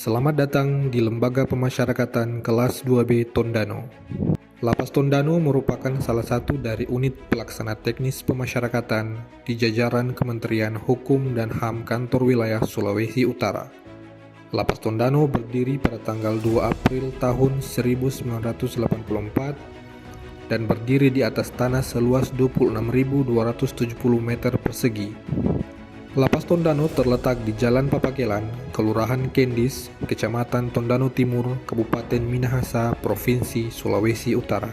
Selamat datang di Lembaga Pemasyarakatan Kelas 2B Tondano. Lapas Tondano merupakan salah satu dari unit pelaksana teknis pemasyarakatan di jajaran Kementerian Hukum dan HAM Kantor Wilayah Sulawesi Utara. Lapas Tondano berdiri pada tanggal 2 April tahun 1984 dan berdiri di atas tanah seluas 26.270 meter persegi. Lapas Tondano terletak di Jalan Papagelan, Kelurahan Kendis, Kecamatan Tondano Timur, Kabupaten Minahasa, Provinsi Sulawesi Utara.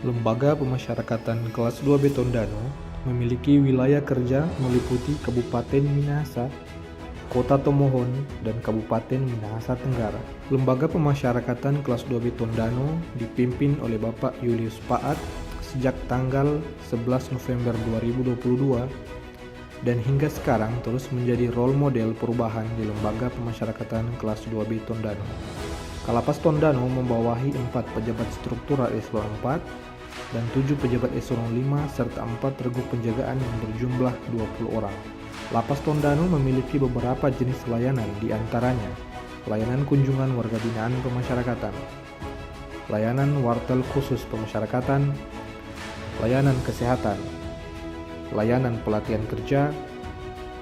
Lembaga Pemasyarakatan Kelas 2B Tondano memiliki wilayah kerja meliputi Kabupaten Minahasa, Kota Tomohon, dan Kabupaten Minahasa Tenggara. Lembaga Pemasyarakatan Kelas 2B Tondano dipimpin oleh Bapak Julius Paat sejak tanggal 11 November 2022 dan hingga sekarang terus menjadi role model perubahan di Lembaga Pemasyarakatan Kelas 2B Tondano. Kalapas Tondano membawahi 4 pejabat struktural eselon 4 dan 7 pejabat eselon 5 serta 4 regu penjagaan yang berjumlah 20 orang. Lapas Tondano memiliki beberapa jenis layanan, di antaranya layanan kunjungan warga binaan pemasyarakatan, layanan wartel khusus pemasyarakatan, layanan kesehatan, layanan pelatihan kerja,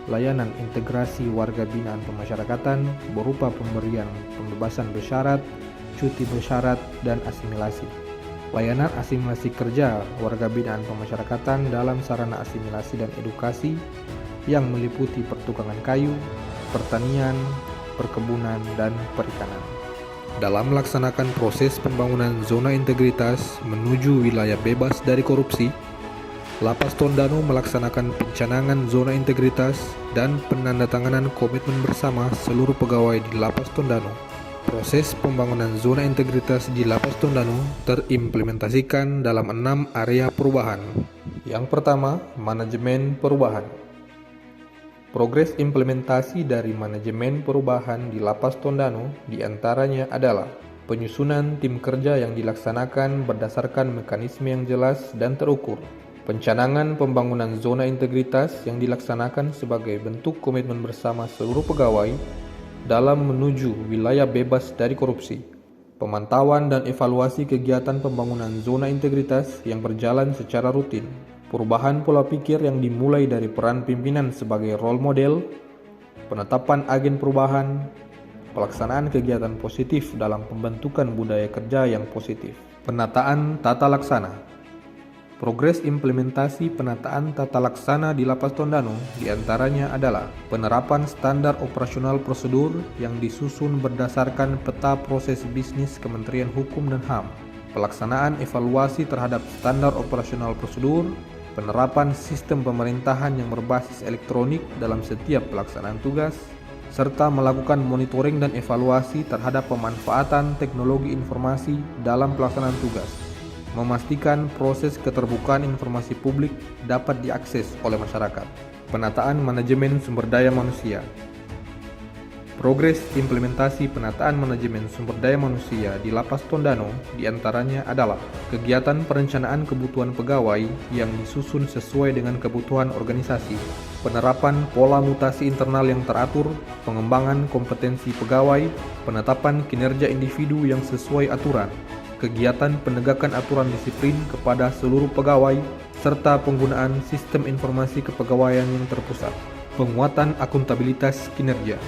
layanan integrasi warga binaan pemasyarakatan berupa pemberian pembebasan bersyarat, cuti bersyarat, dan asimilasi. Layanan asimilasi kerja warga binaan pemasyarakatan dalam sarana asimilasi dan edukasi yang meliputi pertukangan kayu, pertanian, perkebunan, dan perikanan. Dalam melaksanakan proses pembangunan zona integritas menuju wilayah bebas dari korupsi, Lapas Tondano melaksanakan pencanangan zona integritas dan penandatanganan komitmen bersama seluruh pegawai di Lapas Tondano. Proses pembangunan zona integritas di Lapas Tondano terimplementasikan dalam 6 area perubahan. Yang pertama, manajemen perubahan. Progres implementasi dari manajemen perubahan di Lapas Tondano diantaranya adalah penyusunan tim kerja yang dilaksanakan berdasarkan mekanisme yang jelas dan terukur, pencanangan pembangunan zona integritas yang dilaksanakan sebagai bentuk komitmen bersama seluruh pegawai dalam menuju wilayah bebas dari korupsi, pemantauan dan evaluasi kegiatan pembangunan zona integritas yang berjalan secara rutin, perubahan pola pikir yang dimulai dari peran pimpinan sebagai role model, penetapan agen perubahan, pelaksanaan kegiatan positif dalam pembentukan budaya kerja yang positif, penataan tata laksana. Progres implementasi penataan tata laksana di Lapas Tondano diantaranya adalah penerapan standar operasional prosedur yang disusun berdasarkan peta proses bisnis Kementerian Hukum dan HAM, pelaksanaan evaluasi terhadap standar operasional prosedur, penerapan sistem pemerintahan yang berbasis elektronik dalam setiap pelaksanaan tugas, serta melakukan monitoring dan evaluasi terhadap pemanfaatan teknologi informasi dalam pelaksanaan tugas, memastikan proses keterbukaan informasi publik dapat diakses oleh masyarakat. Penataan manajemen sumber daya manusia. Progres implementasi penataan manajemen sumber daya manusia di Lapas Tondano diantaranya adalah kegiatan perencanaan kebutuhan pegawai yang disusun sesuai dengan kebutuhan organisasi, penerapan pola mutasi internal yang teratur, pengembangan kompetensi pegawai, penetapan kinerja individu yang sesuai aturan, kegiatan penegakan aturan disiplin kepada seluruh pegawai, serta penggunaan sistem informasi kepegawaian yang terpusat, penguatan akuntabilitas kinerja.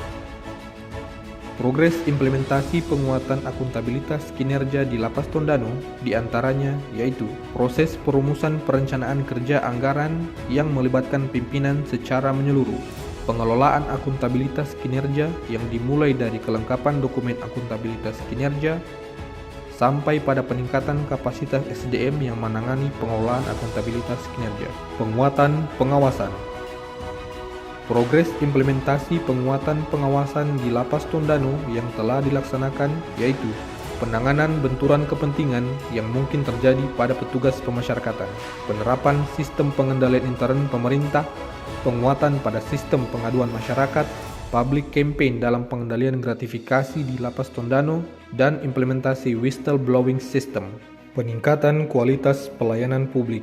Progres implementasi penguatan akuntabilitas kinerja di Lapas Tondano diantaranya yaitu proses perumusan perencanaan kerja anggaran yang melibatkan pimpinan secara menyeluruh, pengelolaan akuntabilitas kinerja yang dimulai dari kelengkapan dokumen akuntabilitas kinerja sampai pada peningkatan kapasitas SDM yang menangani pengelolaan akuntabilitas kinerja. Penguatan pengawasan. Progres implementasi penguatan pengawasan di Lapas Tondano yang telah dilaksanakan yaitu penanganan benturan kepentingan yang mungkin terjadi pada petugas pemasyarakatan, penerapan sistem pengendalian intern pemerintah, penguatan pada sistem pengaduan masyarakat, public campaign dalam pengendalian gratifikasi di Lapas Tondano, dan implementasi whistleblowing system. Peningkatan kualitas pelayanan publik.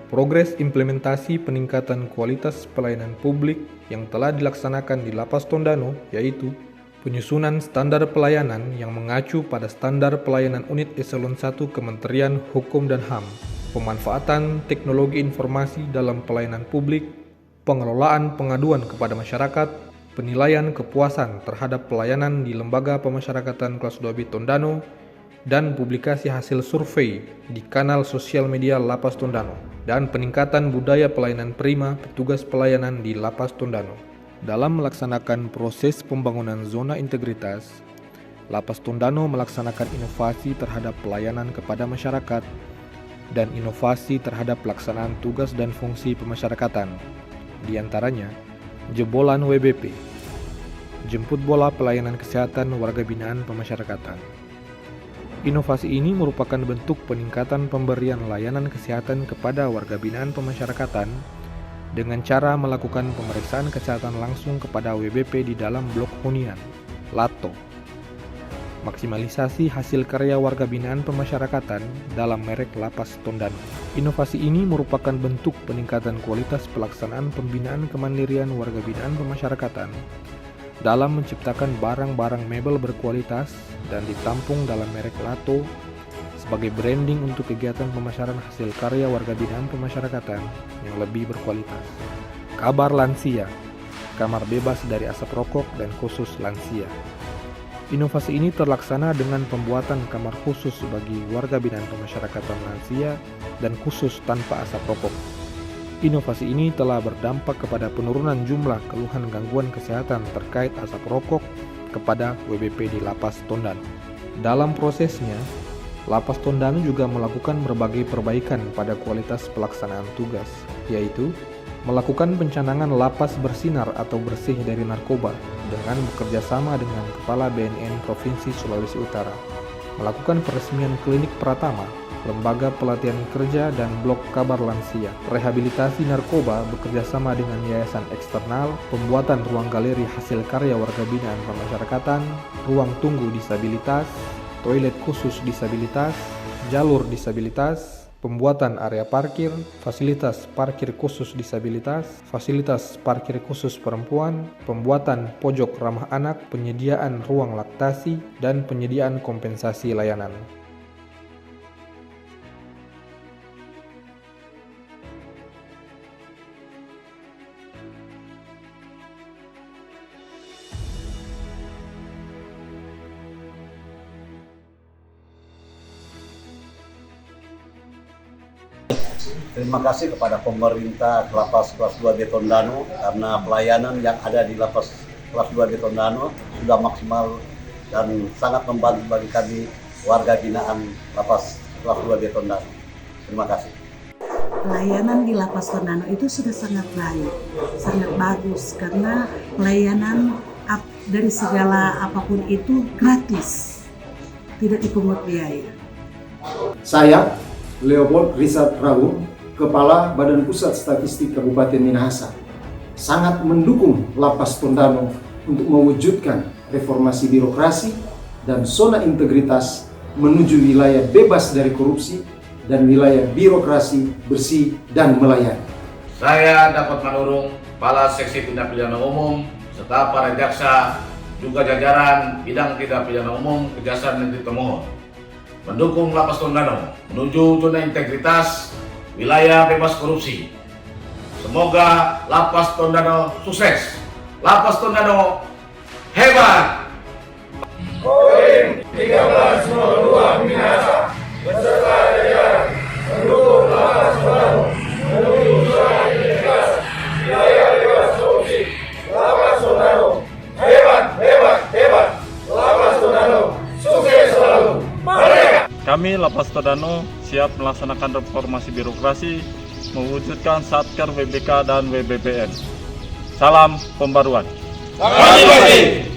Progres implementasi peningkatan kualitas pelayanan publik yang telah dilaksanakan di Lapas Tondano yaitu penyusunan standar pelayanan yang mengacu pada standar pelayanan unit eselon 1 Kementerian Hukum dan HAM, pemanfaatan teknologi informasi dalam pelayanan publik, pengelolaan pengaduan kepada masyarakat, penilaian kepuasan terhadap pelayanan di Lembaga Pemasyarakatan Kelas 2B Tondano, dan publikasi hasil survei di kanal sosial media Lapas Tondano, dan peningkatan budaya pelayanan prima petugas pelayanan di Lapas Tondano. Dalam melaksanakan proses pembangunan zona integritas, Lapas Tondano melaksanakan inovasi terhadap pelayanan kepada masyarakat dan inovasi terhadap pelaksanaan tugas dan fungsi pemasyarakatan, di antaranya jebolan WBP, jemput bola pelayanan kesehatan warga binaan pemasyarakatan. Inovasi ini merupakan bentuk peningkatan pemberian layanan kesehatan kepada warga binaan pemasyarakatan dengan cara melakukan pemeriksaan kesehatan langsung kepada WBP di dalam blok hunian, LATO. Maksimalisasi hasil karya warga binaan pemasyarakatan dalam merek Lapas Tondano. Inovasi ini merupakan bentuk peningkatan kualitas pelaksanaan pembinaan kemandirian warga binaan pemasyarakatan dalam menciptakan barang-barang mebel berkualitas dan ditampung dalam merek LATO sebagai branding untuk kegiatan pemasaran hasil karya warga binaan pemasyarakatan yang lebih berkualitas. Kabar lansia, kamar bebas dari asap rokok dan khusus lansia. Inovasi ini terlaksana dengan pembuatan kamar khusus bagi warga binaan pemasyarakatan lansia dan khusus tanpa asap rokok. Inovasi ini telah berdampak kepada penurunan jumlah keluhan gangguan kesehatan terkait asap rokok kepada WBP di Lapas Tondano. Dalam prosesnya, Lapas Tondano juga melakukan berbagai perbaikan pada kualitas pelaksanaan tugas, yaitu melakukan pencanangan lapas bersinar atau bersih dari narkoba dengan bekerja sama dengan Kepala BNN Provinsi Sulawesi Utara, melakukan peresmian klinik Pratama, lembaga pelatihan kerja dan blok kabar lansia, rehabilitasi narkoba bekerjasama dengan yayasan eksternal, pembuatan ruang galeri hasil karya warga binaan pemasyarakatan, ruang tunggu disabilitas, toilet khusus disabilitas, jalur disabilitas, pembuatan area parkir, fasilitas parkir khusus disabilitas, fasilitas parkir khusus perempuan, pembuatan pojok ramah anak, penyediaan ruang laktasi, dan penyediaan kompensasi layanan. Terima kasih kepada pemerintah Lapas Kelas 2B Tondano karena pelayanan yang ada di Lapas Kelas 2B Tondano sudah maksimal dan sangat membantu bagi kami warga binaan Lapas Kelas 2B Tondano. Terima kasih. Pelayanan di Lapas Tondano itu sudah sangat baik, sangat bagus karena pelayanan dari segala apapun itu gratis, tidak dipungut biaya. Saya, Leopold Richard Rabu, Kepala Badan Pusat Statistik Kabupaten Minahasa, sangat mendukung Lapas Tondano untuk mewujudkan reformasi birokrasi dan zona integritas menuju wilayah bebas dari korupsi dan wilayah birokrasi bersih dan melayani. Saya dapat menurung Kepala Seksi Tindak Pidana Umum serta para jaksa juga jajaran bidang tindak pidana umum Kejaksaan Negeri Tomohon mendukung Lapas Tondano menuju zona integritas wilayah bebas korupsi. Semoga Lapas Tondano sukses. Lapas Tondano hebat. Kodim 1302 Minahasa beserta jajaran mendukung Lapas Tondano menuju zona integritas wilayah bebas korupsi. Lapas Tondano hebat, hebat, hebat. Lapas Tondano sukses selalu. Merdeka. Kami Lapas Tondano siap melaksanakan reformasi birokrasi, mewujudkan Satker WBK dan WBPN. Salam pembaruan. Terima kasih.